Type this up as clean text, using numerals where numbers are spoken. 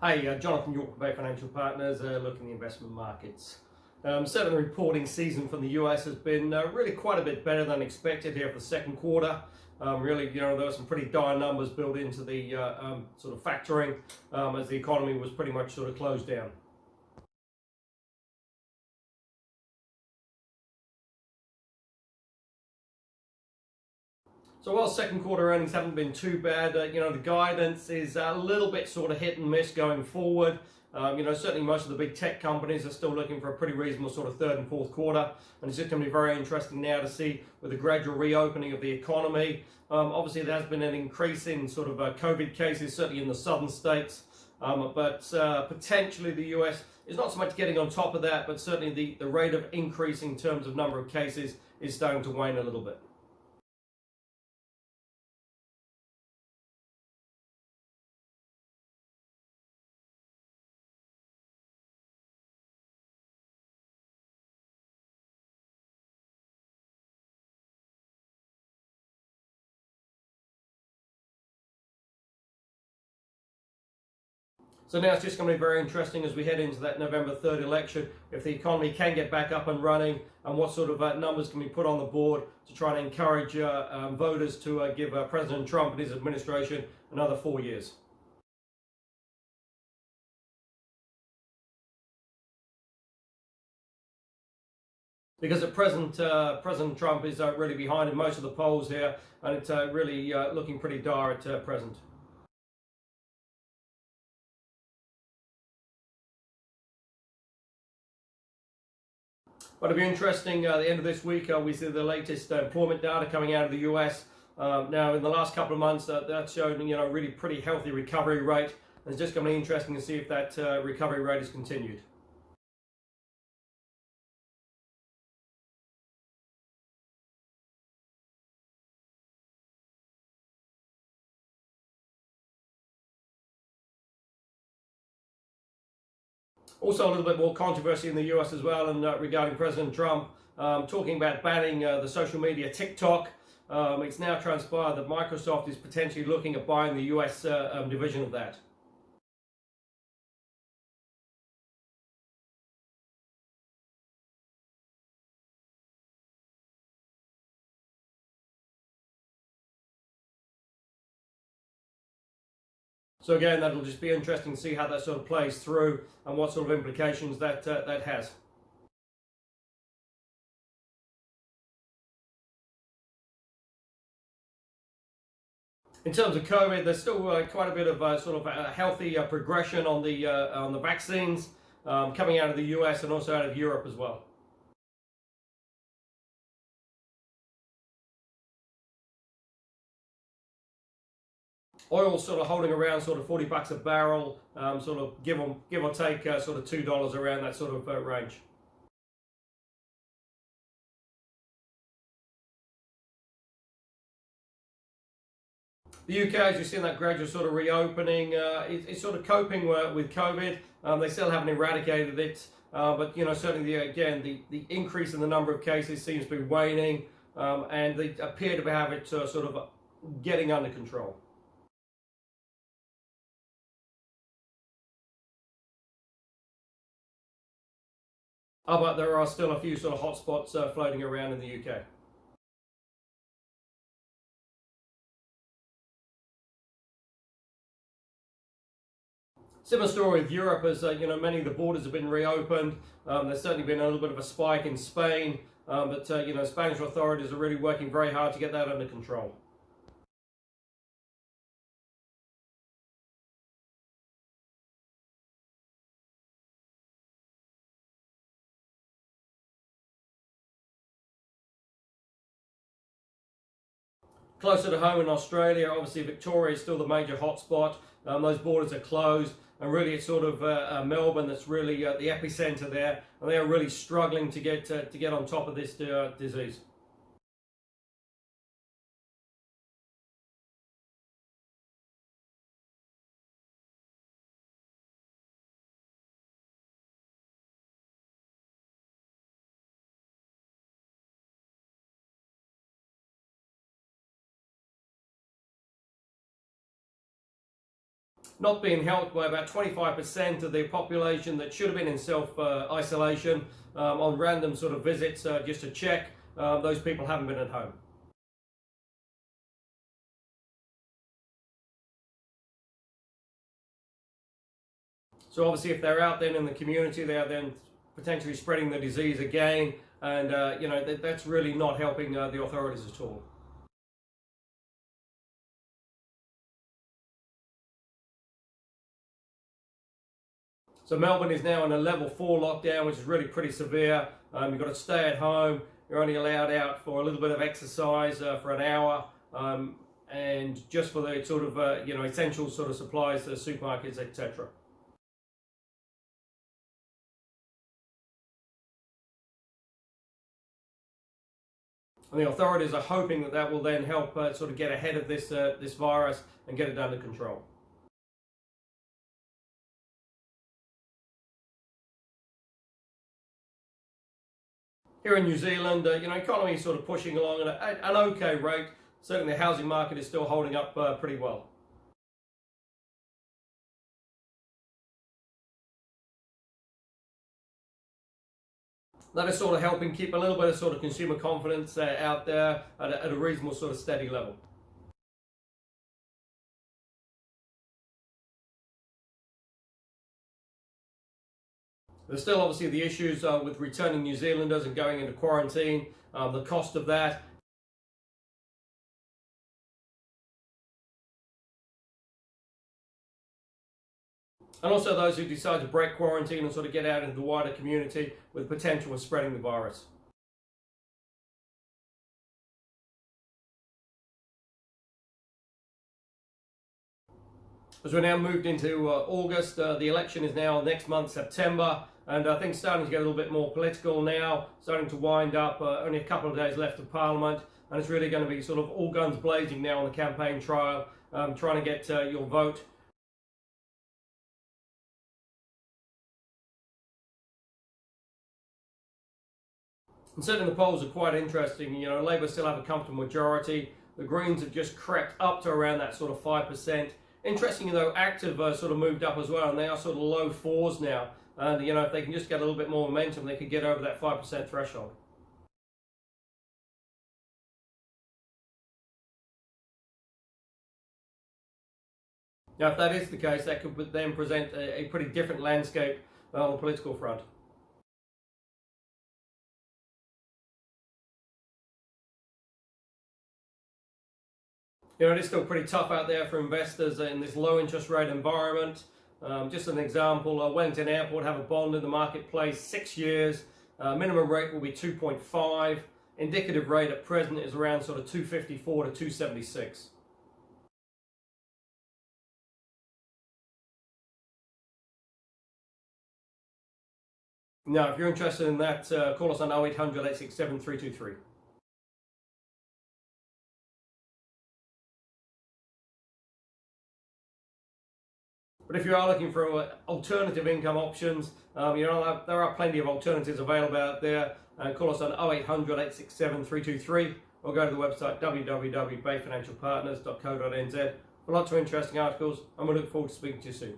Hey, Jonathan York from Bay Financial Partners, looking at the investment markets. Certainly the reporting season from the US has been really quite a bit better than expected here for the second quarter. Really, there were some pretty dire numbers built into the sort of factoring as the economy was pretty much sort of closed down. So while second quarter earnings haven't been too bad, the guidance is a little bit sort of hit and miss going forward. Certainly most of the big tech companies are still looking for a pretty reasonable sort of third and fourth quarter. And it's just going to be very interesting now to see with the gradual reopening of the economy. Obviously, there has been an increase in sort of COVID cases, certainly in the southern states. But potentially the US is not so much getting on top of that, but certainly the rate of increase in terms of number of cases is starting to wane a little bit. So now it's just going to be very interesting as we head into that November 3rd election, if the economy can get back up and running and what sort of numbers can be put on the board to try and encourage voters to give President Trump and his administration another 4 years. Because at present, President Trump is really behind in most of the polls here, and it's really looking pretty dire at present. But it'll be interesting at the end of this week, we see the latest employment data coming out of the US. Now, in the last couple of months, that's shown a really pretty healthy recovery rate. And it's just going to be interesting to see if that recovery rate is continued. Also, a little bit more controversy in the US as well, and regarding President Trump, talking about banning the social media TikTok. It's now transpired that Microsoft is potentially looking at buying the US division of that. So again, that'll just be interesting to see how that sort of plays through and what sort of implications that has. In terms of COVID, there's still quite a bit of sort of a healthy progression on the vaccines coming out of the US and also out of Europe as well. Oil sort of holding around sort of $40 a barrel, sort of give or take sort of $2 around that sort of range. The UK, as you've seen that gradual sort of reopening, it's sort of coping with COVID. They still haven't eradicated it, but certainly the increase in the number of cases seems to be waning, and they appear to have it sort of getting under control. But there are still a few sort of hotspots floating around in the UK. Similar story with Europe, as many of the borders have been reopened. There's certainly been a little bit of a spike in Spain, but Spanish authorities are really working very hard to get that under control. Closer to home in Australia, obviously Victoria is still the major hotspot. Those borders are closed, and really it's sort of Melbourne that's really the epicenter there, and they are really struggling to get on top of this disease. not being helped by about 25% of the population that should have been in self-isolation on random sort of visits just to check. Those people haven't been at home. So obviously if they're out then in the community, they are then potentially spreading the disease again, and that's really not helping the authorities at all. So Melbourne is now in a level 4 lockdown, which is really pretty severe. You've got to stay at home. You're only allowed out for a little bit of exercise for an hour, and just for the sort of essential sort of supplies, supermarkets, etc. And the authorities are hoping that that will then help sort of get ahead of this virus and get it under control. Here in New Zealand, economy is sort of pushing along at an okay rate. Certainly the housing market is still holding up pretty well. That is sort of helping keep a little bit of sort of consumer confidence out there at a reasonable sort of steady level. There's still obviously the issues with returning New Zealanders and going into quarantine, the cost of that. And also those who decide to break quarantine and sort of get out into the wider community with potential of spreading the virus. As we're now moved into August, the election is now next month, September, and things starting to get a little bit more political now, starting to wind up, only a couple of days left of Parliament, and it's really going to be sort of all guns blazing now on the campaign trail, trying to get your vote. And certainly the polls are quite interesting. Labour still have a comfortable majority. The Greens have just crept up to around that sort of 5%. Interestingly though, Active sort of moved up as well, and they are sort of low 4s now. And if they can just get a little bit more momentum, they could get over that 5% threshold. Now, if that is the case, that could then present a pretty different landscape on the political front. It is still pretty tough out there for investors in this low interest rate environment. Just an example, Wellington Airport have a bond in the marketplace, 6 years. Minimum rate will be 2.5. Indicative rate at present is around sort of 254 to 276. Now, if you're interested in that, call us on 0800 867 323. But if you are looking for alternative income options, there are plenty of alternatives available out there. Call us on 0800 867 323 or go to the website www.bayfinancialpartners.co.nz for lots of interesting articles, and we look forward to speaking to you soon.